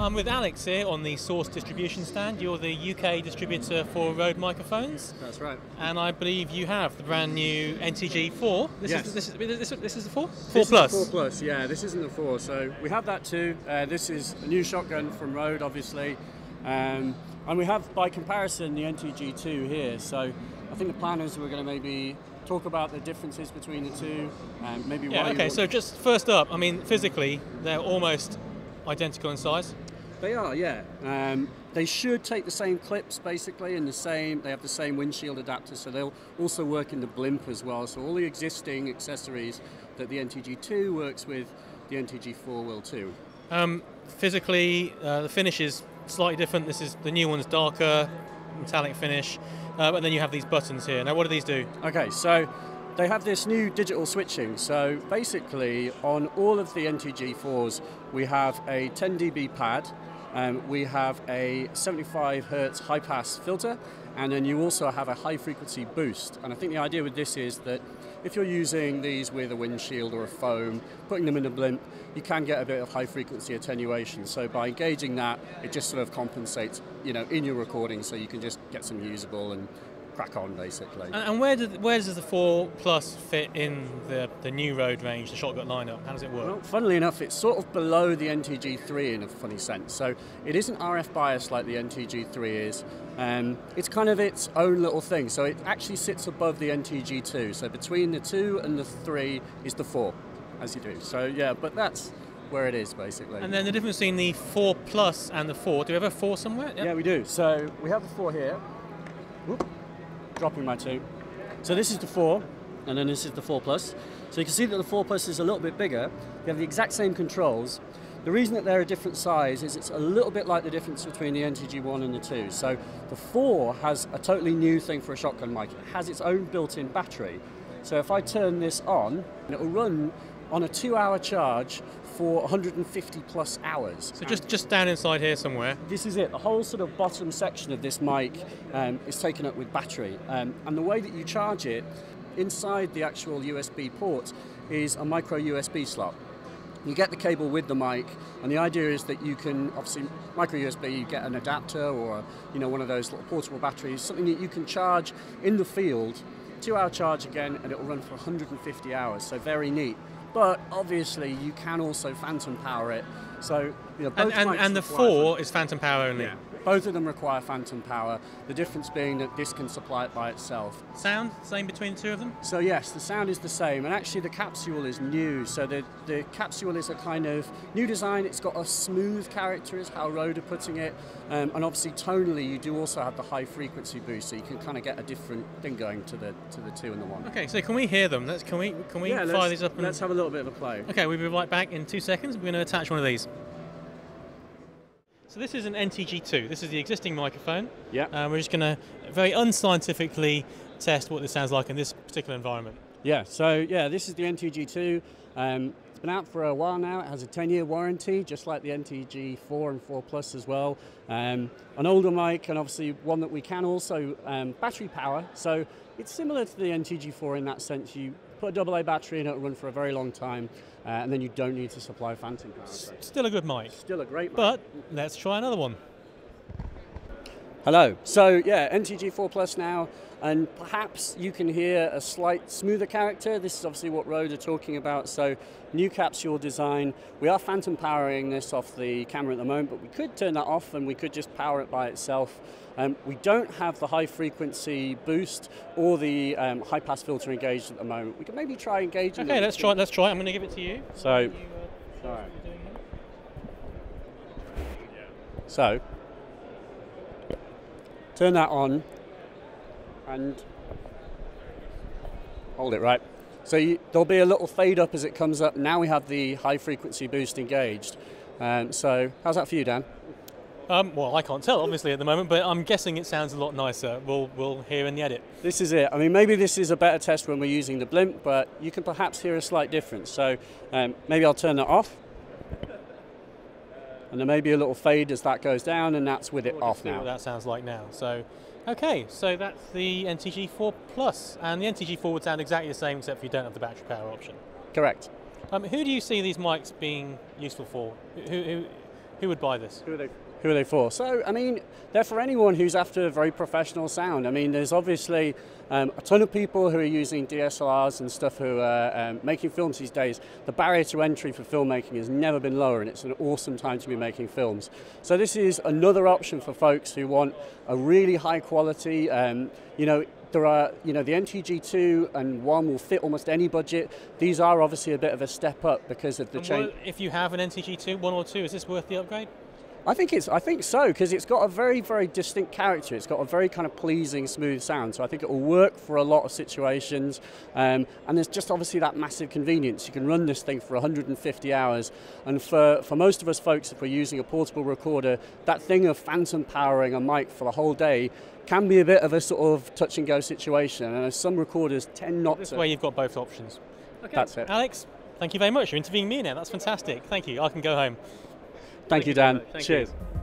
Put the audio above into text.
I'm with Alex here on the Source distribution stand. You're the UK distributor for Rode microphones. That's right. And I believe you have the brand new NTG4. Yes. This is the 4? 4 This Plus? is the 4 Plus, yeah. This isn't the 4. So we have that too. This is a new shotgun from Rode, obviously. And we have, by comparison, the NTG2 here. So I think the plan is we're going to maybe talk about the differences between the two and maybe why. Yeah, okay, so just first up, I mean, physically, they're almost identical in size. They are, yeah. They should take the same clips basically, and they have the same windshield adapter, so they'll also work in the blimp as well. So all the existing accessories that the NTG2 works with, the NTG4 will too. Physically, the finish is slightly different. The new one's darker, metallic finish, but then you have these buttons here. Now, what do these do? Okay, so they have this new digital switching. So basically, on all of the NTG4s, we have a 10 dB pad, we have a 75 Hertz high pass filter, and then you also have a high frequency boost. And I think the idea with this is that if you're using these with a windshield or a foam, putting them in a blimp, you can get a bit of high frequency attenuation. So by engaging that, it just sort of compensates, in your recording, so you can just get some usable and crack on, basically. And where does the 4 Plus fit in the new Rode range, the shotgun lineup? How does it work? Well, funnily enough, it's sort of below the NTG3 in a funny sense. So it isn't RF biased like the NTG3 is. It's kind of its own little thing. So it actually sits above the NTG2. So between the 2 and the 3 is the 4, as you do. So yeah, but that's where it is, basically. And then the difference between the 4 Plus and the 4, do we have a 4 somewhere? Yep. Yeah, we do. So we have the 4 here. Whoop. Dropping my 2. So this is the 4, and then this is the 4 Plus. So you can see that the 4 Plus is a little bit bigger. You have the exact same controls. The reason that they're a different size is it's a little bit like the difference between the NTG1 and the 2. So the 4 has a totally new thing for a shotgun mic. It has its own built-in battery. So if I turn this on, it will run on a 2-hour charge for 150 plus hours. So just down inside here somewhere. This is it. The whole sort of bottom section of this mic is taken up with battery. And the way that you charge it, inside the actual USB port, is a micro USB slot. You get the cable with the mic, and the idea is that you can, obviously, micro USB, you get an adapter or one of those little portable batteries, something that you can charge in the field, 2-hour charge again, and it will run for 150 hours, so very neat. But obviously, you can also phantom power it. So, both and the 4 is phantom power only. Yeah. Both of them require phantom power. The difference being that this can supply it by itself. Sound same between the two of them? So yes, the sound is the same, and actually the capsule is new. So the capsule is a kind of new design. It's got a smooth character, is how Rode are putting it, and obviously tonally, you do also have the high frequency boost, so you can kind of get a different thing going to the 2 and the 1. Okay, so can we hear them? Can we fire these up? Let's have a little bit of a play. Okay, we'll be right back in 2 seconds. We're going to attach one of these. So this is an NTG2. This is the existing microphone. Yeah. We're just going to very unscientifically test what this sounds like in this particular environment. Yeah. So yeah, this is the NTG2. It's been out for a while now. It has a 10-year warranty, just like the NTG4 and 4 Plus as well. An older mic, and obviously one that we can also battery power. So it's similar to the NTG4 in that sense. You put a AA battery in, it'll run for a very long time, and then you don't need to supply phantom power. Still a good mic. Still a great mic. But let's try another one. Hello. So yeah, NTG4 Plus now, and perhaps you can hear a slight smoother character. This is obviously what Rode are talking about. So new capsule design. We are phantom powering this off the camera at the moment, but we could turn that off and we could just power it by itself. We don't have the high frequency boost or the high pass filter engaged at the moment. We can maybe try engaging. Okay, let's try. I'm going to give it to you. So, so turn that on and hold it right. So there'll be a little fade up as it comes up. Now we have the high frequency boost engaged. So how's that for you, Dan? Well, I can't tell, obviously, at the moment, but I'm guessing it sounds a lot nicer. We'll hear in the edit. This is it. I mean, maybe this is a better test when we're using the blimp, but you can perhaps hear a slight difference. So maybe I'll turn that off. And there may be a little fade as that goes down, and that's with it off now. What that sounds like now. So, okay, so that's the NTG4 Plus, and the NTG4 would sound exactly the same, except for you don't have the battery power option. Correct. Who do you see these mics being useful for? Who Who would buy this? Who are they for? So, I mean, they're for anyone who's after a very professional sound. I mean, there's obviously a ton of people who are using DSLRs and stuff who are making films these days. The barrier to entry for filmmaking has never been lower, and it's an awesome time to be making films. So this is another option for folks who want a really high quality, you know, there are, you know, the NTG2 and 1 will fit almost any budget. These are obviously a bit of a step up because of the change. If you have an NTG2, 1 or 2, is this worth the upgrade? I think so, because it's got a very, very distinct character. It's got a very kind of pleasing, smooth sound. So I think it will work for a lot of situations. And there's just obviously that massive convenience. You can run this thing for 150 hours. And for most of us folks, if we're using a portable recorder, that thing of phantom powering a mic for the whole day can be a bit of a sort of touch and go situation. And some recorders tend not to. This way you've got both options. Okay, that's it. Alex, thank you very much. You're interviewing me now. That's fantastic. Thank you. I can go home. Thank you, Dan. Thank Cheers. You.